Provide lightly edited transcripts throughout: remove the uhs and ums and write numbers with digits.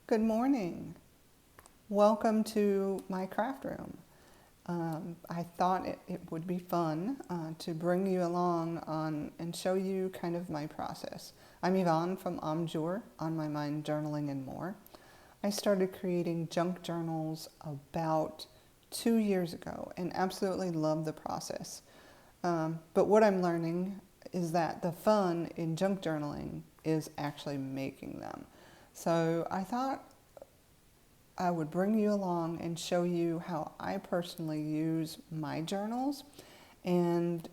Good morning. Welcome to my craft room. I thought it would be fun to bring you along on and show you kind of my process. I'm Yvonne from Amjour, On My Mind Journaling and More. I started creating junk journals about 2 years ago and absolutely love the process. But what I'm learning is that the fun in junk journaling is actually making them. So I thought I would bring you along and show you how I personally use my journals, and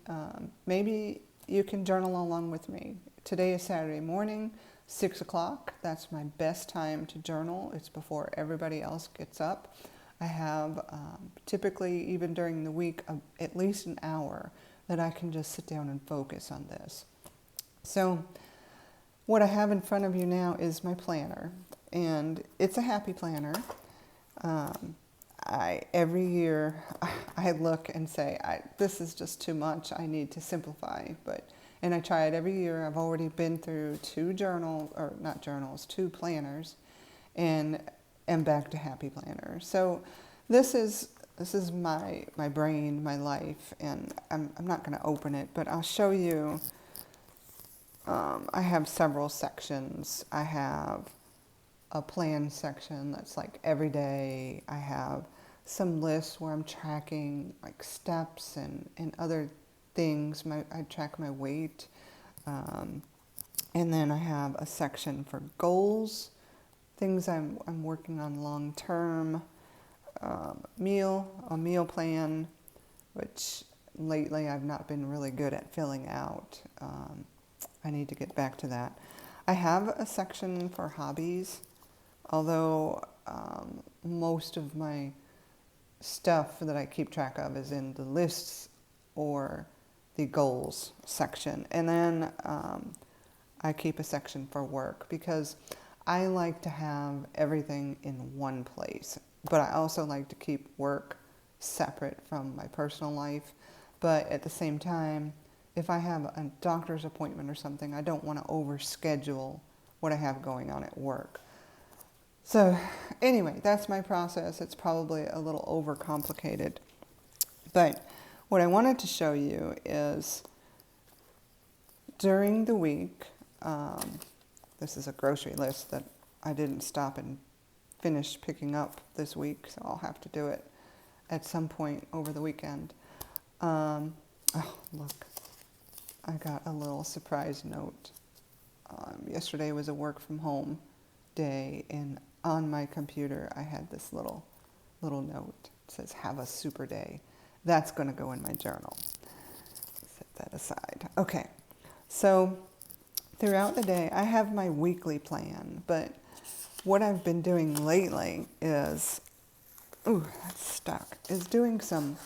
maybe you can journal along with me. Today is Saturday morning, 6 o'clock. That's my best time to journal. It's before everybody else gets up. I have typically, even during the week, at least an hour that I can just sit down and focus on this. So what I have in front of you now is my planner, and it's a happy planner. Every year I look and say, this is just too much, I need to simplify, and I try it every year. I've already been through two planners, and am back to happy planner. So this is my brain, my life, and I'm not going to open it, but I'll show you. I have several sections. I have a plan section that's like every day. I have some lists where I'm tracking like steps and other things. I track my weight. And then I have a section for goals, things I'm working on long term, a meal plan, which lately I've not been really good at filling out. I need to get back to that. I have a section for hobbies, although most of my stuff that I keep track of is in the lists or the goals section. And then I keep a section for work because I like to have everything in one place. But I also like to keep work separate from my personal life. But at the same time, if I have a doctor's appointment or something, I don't want to overschedule what I have going on at work. So anyway, that's my process. It's probably a little overcomplicated. But what I wanted to show you is during the week, this is a grocery list that I didn't stop and finish picking up this week, so I'll have to do it at some point over the weekend. Oh, look, I got a little surprise note. Yesterday was a work from home day, and on my computer I had this little note. It says, "Have a super day." That's going to go in my journal. Set that aside. Okay, so throughout the day I have my weekly plan, but what I've been doing lately is, that's stuck, is doing some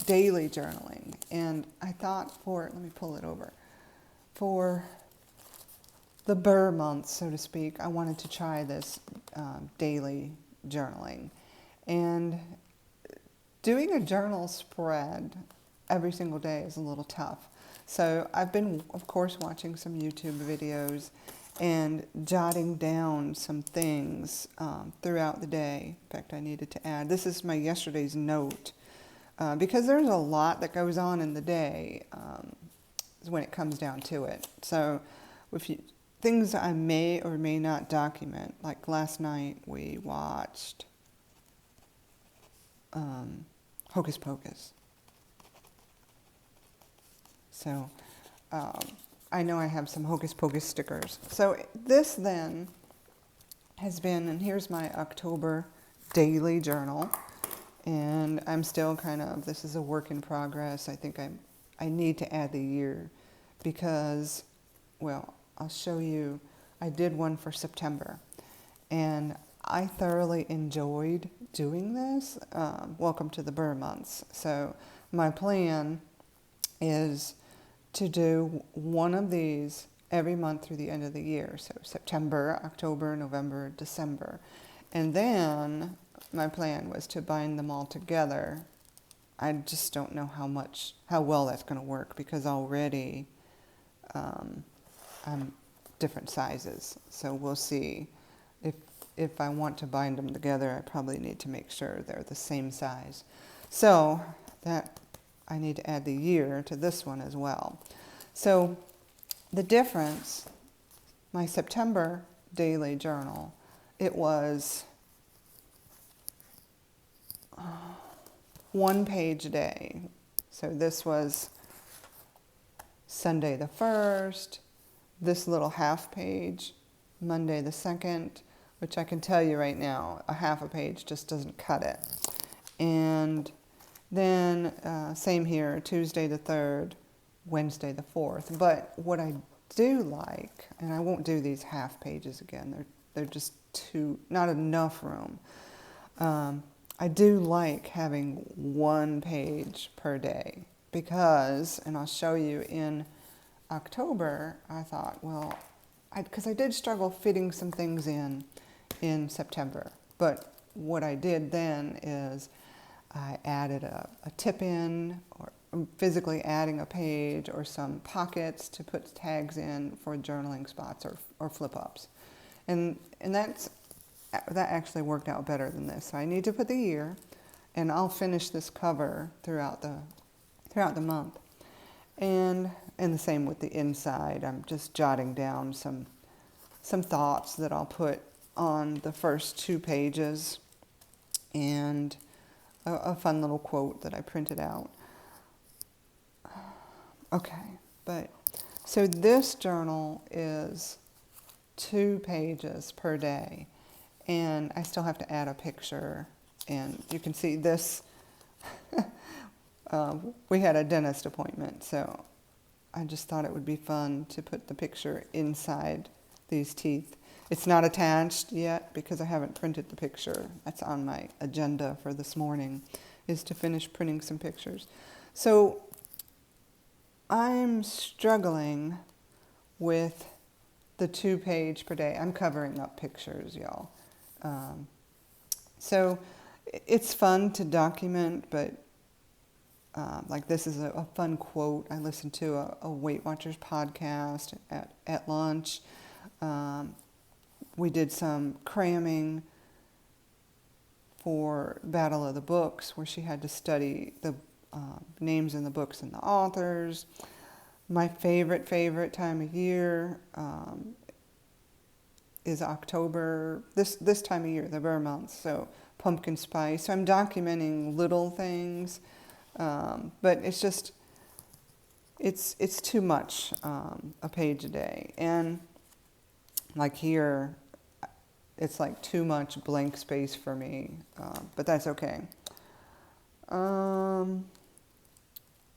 daily journaling. And I thought let me pull it over, for the Burr month, so to speak, I wanted to try this daily journaling. And doing a journal spread every single day is a little tough. So I've been, of course, watching some YouTube videos and jotting down some things throughout the day. In fact, I needed to add, this is my yesterday's note, because there's a lot that goes on in the day when it comes down to it. So things I may or may not document, like last night we watched Hocus Pocus. So I know I have some Hocus Pocus stickers. So this then has been, and here's my October daily journal. And I'm still this is a work in progress. I think I need to add the year because, well, I'll show you. I did one for September, and I thoroughly enjoyed doing this. Welcome to the Burr months. So my plan is to do one of these every month through the end of the year. So September, October, November, December. And then my plan was to bind them all together. I just don't know how well that's going to work, because already I'm different sizes. So we'll see. If I want to bind them together, I probably need to make sure they're the same size. So that I need to add the year to this one as well. So the difference, my September daily journal, it was 1 page a day. So this was Sunday the 1st, this little half page, Monday the 2nd, which I can tell you right now, a half a page just doesn't cut it. And then same here, Tuesday the 3rd, Wednesday the 4th. But what I do like, and I won't do these half pages again, they're just not enough room. I do like having 1 page per day because, and I'll show you in October, I thought, well, because I did struggle fitting some things in September. But what I did then is I added a tip in, or physically adding a page or some pockets to put tags in for journaling spots or flip-ups. And that actually worked out better than this. So I need to put the year, and I'll finish this cover throughout the month. And the same with the inside. I'm just jotting down some thoughts that I'll put on the first 2 pages, and a fun little quote that I printed out. Okay, so this journal is 2 pages per day, and I still have to add a picture, and you can see this. We had a dentist appointment, so I just thought it would be fun to put the picture inside these teeth. It's not attached yet because I haven't printed the picture. That's on my agenda for this morning, is to finish printing some pictures. So I'm struggling with the 2 page per day. I'm covering up pictures, y'all. So it's fun to document, but like this is a fun quote. I listened to a Weight Watchers podcast at lunch. We did some cramming for Battle of the Books, where she had to study the names in the books and the authors. My favorite time of year is October, this time of year, the Burr month, so pumpkin spice. So I'm documenting little things, but it's just, it's too much, a page a day. And like here, it's like too much blank space for me, but that's okay.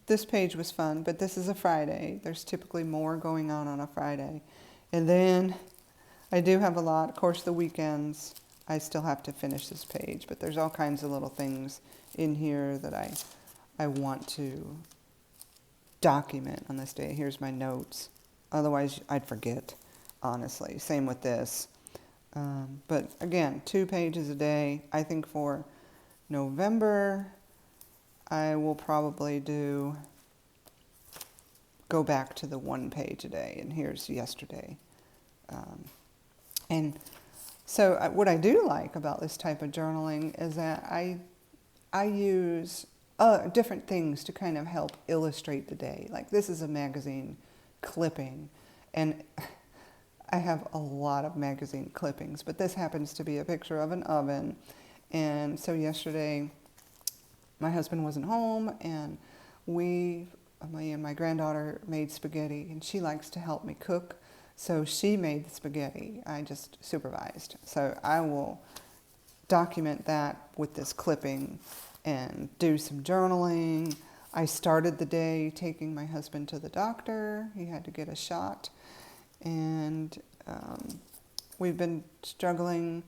This page was fun, but this is a Friday. There's typically more going on a Friday. And then I do have a lot. Of course, the weekends, I still have to finish this page, but there's all kinds of little things in here that I want to document on this day. Here's my notes. Otherwise, I'd forget, honestly. Same with this. But again, 2 pages a day. I think for November, I will probably go back to the 1 page a day. And here's yesterday. And so what I do like about this type of journaling is that I use different things to kind of help illustrate the day. Like this is a magazine clipping, and I have a lot of magazine clippings, but this happens to be a picture of an oven. And so yesterday, my husband wasn't home, and me and my granddaughter made spaghetti, and she likes to help me cook. So she made the spaghetti. I just supervised. So I will document that with this clipping and do some journaling. I started the day taking my husband to the doctor. He had to get a shot. And we've been struggling,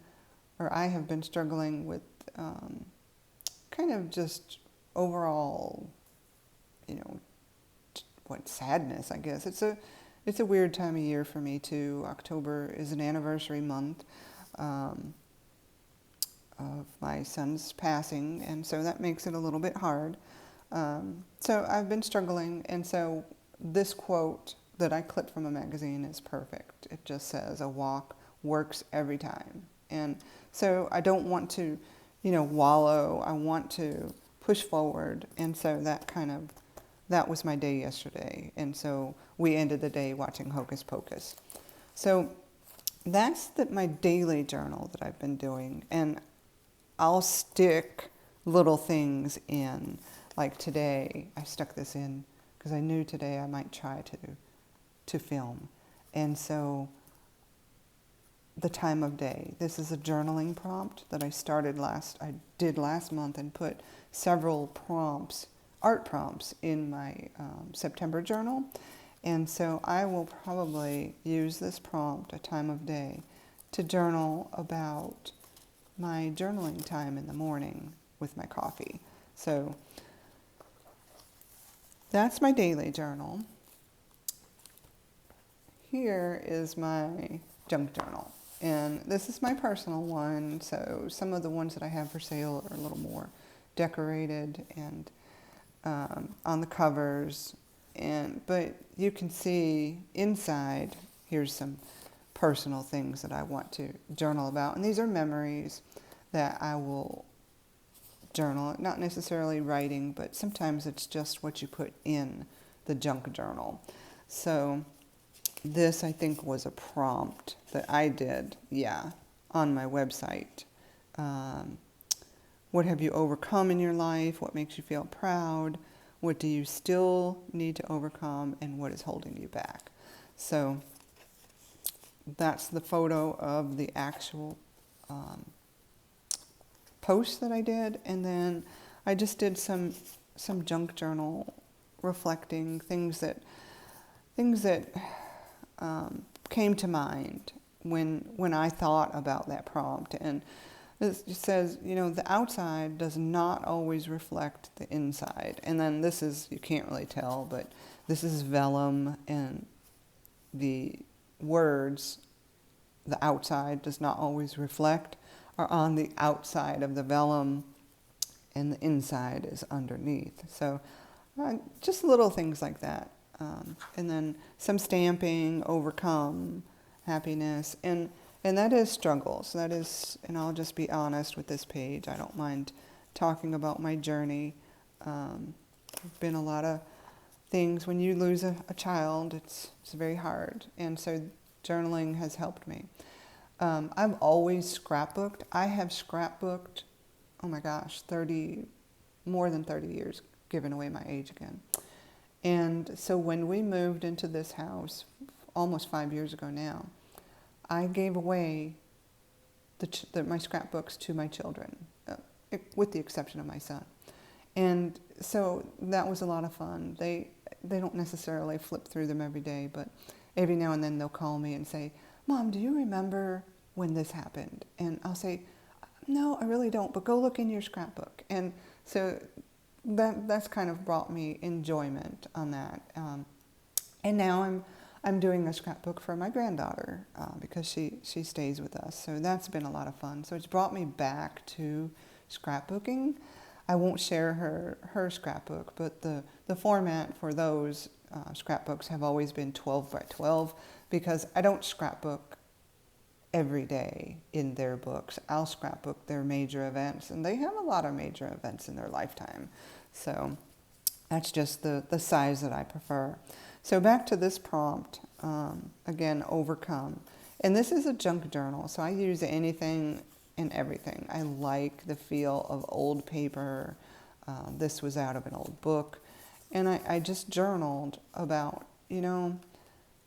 or I have been struggling with kind of just overall, sadness, I guess. It's a weird time of year for me too. October is an anniversary month of my son's passing, and so that makes it a little bit hard. So I've been struggling, and so this quote that I clipped from a magazine is perfect. It just says a walk works every time. And so I don't want to, wallow. I want to push forward. And so that was my day yesterday. And so we ended the day watching Hocus Pocus. So that's my daily journal that I've been doing. And I'll stick little things in. Like today, I stuck this in because I knew today I might try to film. And so the time of day. This is a journaling prompt that I did last month, and put several prompts, art prompts, in my September journal. And so I will probably use this prompt, a time of day, to journal about my journaling time in the morning with my coffee. So that's my daily journal. Here is my junk journal. And this is my personal one, so some of the ones that I have for sale are a little more decorated and on the covers. But you can see inside, here's some personal things that I want to journal about. And these are memories that I will journal, not necessarily writing, but sometimes it's just what you put in the junk journal. So this, I think, was a prompt that I did, on my website. What have you overcome in your life? What makes you feel proud? What do you still need to overcome? And what is holding you back? So that's the photo of the actual post that I did. And then I just did some junk journal reflecting things that came to mind when I thought about that prompt. And it says, the outside does not always reflect the inside. And then this is, you can't really tell, but this is vellum, and the words, the outside does not always reflect, are on the outside of the vellum, and the inside is underneath. So just little things like that. And then some stamping, overcome, happiness, and that is struggles. That is, and I'll just be honest with this page. I don't mind talking about my journey. There've been a lot of things. When you lose a child, it's very hard, and so journaling has helped me. I've always scrapbooked. I have scrapbooked, oh my gosh, more than 30 years, giving away my age again. And so when we moved into this house, almost 5 years ago now, I gave away my scrapbooks to my children, with the exception of my son. And so that was a lot of fun. They don't necessarily flip through them every day, but every now and then they'll call me and say, "Mom, do you remember when this happened?" And I'll say, "No, I really don't, but go look in your scrapbook." And so that's kind of brought me enjoyment on that. And now I'm doing a scrapbook for my granddaughter because she stays with us. So that's been a lot of fun. So it's brought me back to scrapbooking. I won't share her scrapbook, but the format for those scrapbooks have always been 12 by 12 because I don't scrapbook every day in their books. I'll scrapbook their major events, and they have a lot of major events in their lifetime. So that's just the size that I prefer. So back to this prompt, again, overcome. And this is a junk journal, so I use anything and everything. I like the feel of old paper. This was out of an old book. And I just journaled about,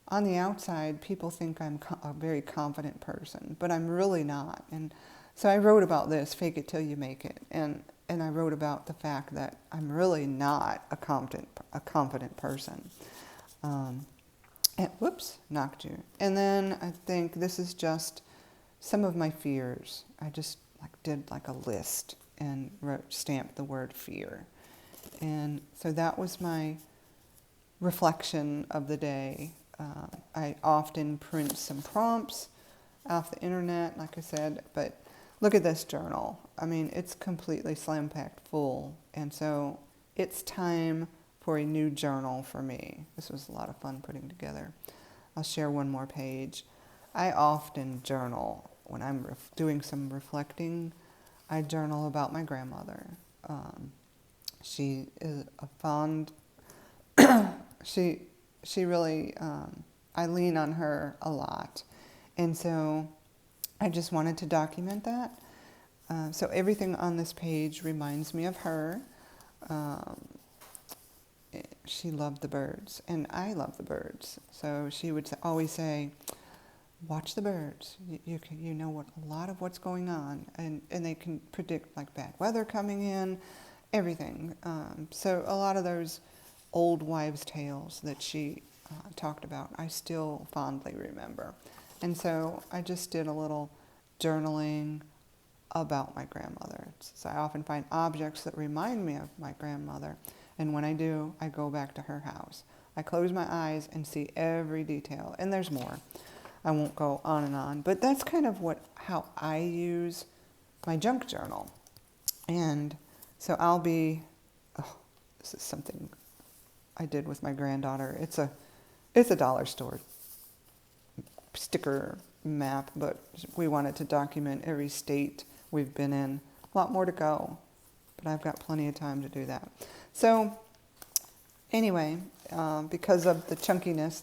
on the outside, people think I'm a very confident person, but I'm really not. And so I wrote about this, fake it till you make it. And I wrote about the fact that I'm really not a confident person. And whoops, knocked you. And then I think this is just some of my fears. I just did a list and stamped the word fear. And so that was my reflection of the day. I often print some prompts off the internet, like I said, but look at this journal. I mean, it's completely slam-packed full. And so it's time for a new journal for me. This was a lot of fun putting together. I'll share one more page. I often journal when I'm doing some reflecting. I journal about my grandmother. She is a fond, she really, I lean on her a lot. And so I just wanted to document that. So everything on this page reminds me of her. She loved the birds, and I love the birds. So she would always say, watch the birds. You know a lot of what's going on, and they can predict like bad weather coming in, everything. So a lot of those old wives' tales that she talked about, I still fondly remember. And so I just did a little journaling about my grandmother. So I often find objects that remind me of my grandmother. And when I do, I go back to her house. I close my eyes and see every detail. And there's more. I won't go on and on. But that's kind of how I use my junk journal. And so this is something I did with my granddaughter. It's a dollar store sticker map, but we wanted to document every state we've been in. A lot more to go, but I've got plenty of time to do that. So anyway, because of the chunkiness,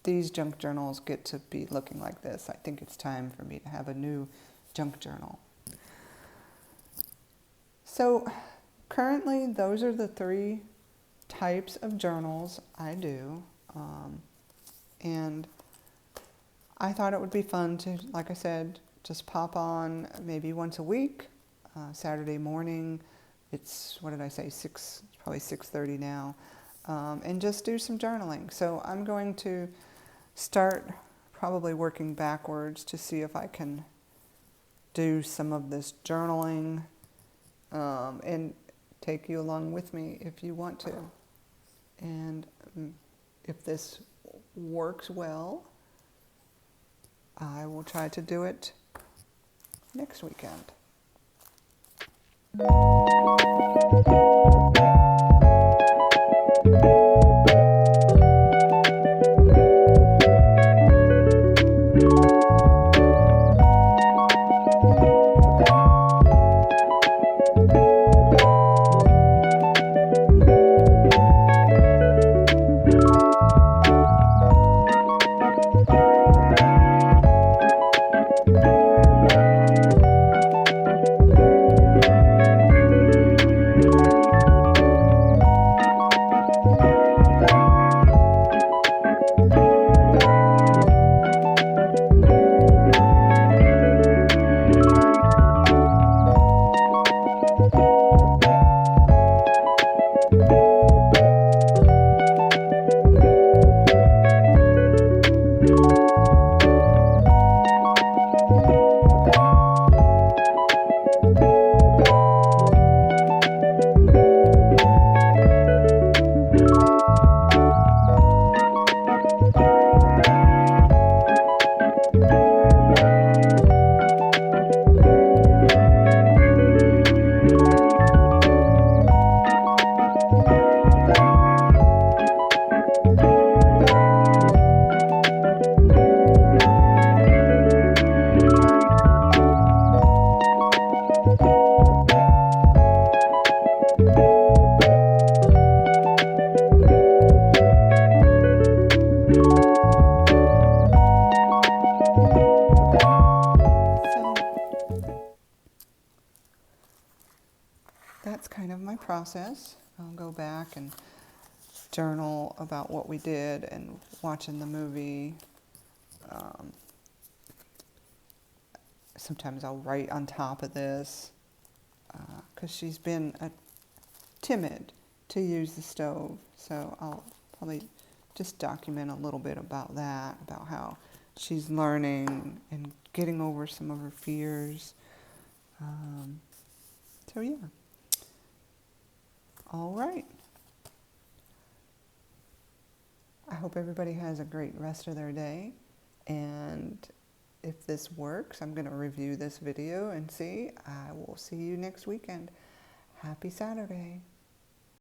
these junk journals get to be looking like this. I think it's time for me to have a new junk journal. So currently, those are the 3 types of journals I do. And I thought it would be fun to, like I said, just pop on maybe once a week, Saturday morning. It's, what did I say, probably 6:30 now, and just do some journaling. So I'm going to start probably working backwards to see if I can do some of this journaling, and take you along with me if you want to. And if this works well, I will try to do it next weekend. That's kind of my process. I'll go back and journal about what we did and watching the movie. Sometimes I'll write on top of this because she's been timid to use the stove. So I'll probably just document a little bit about that, about how she's learning and getting over some of her fears. So yeah. All right. I hope everybody has a great rest of their day. And if this works, I'm going to review this video and see. I will see you next weekend. Happy Saturday.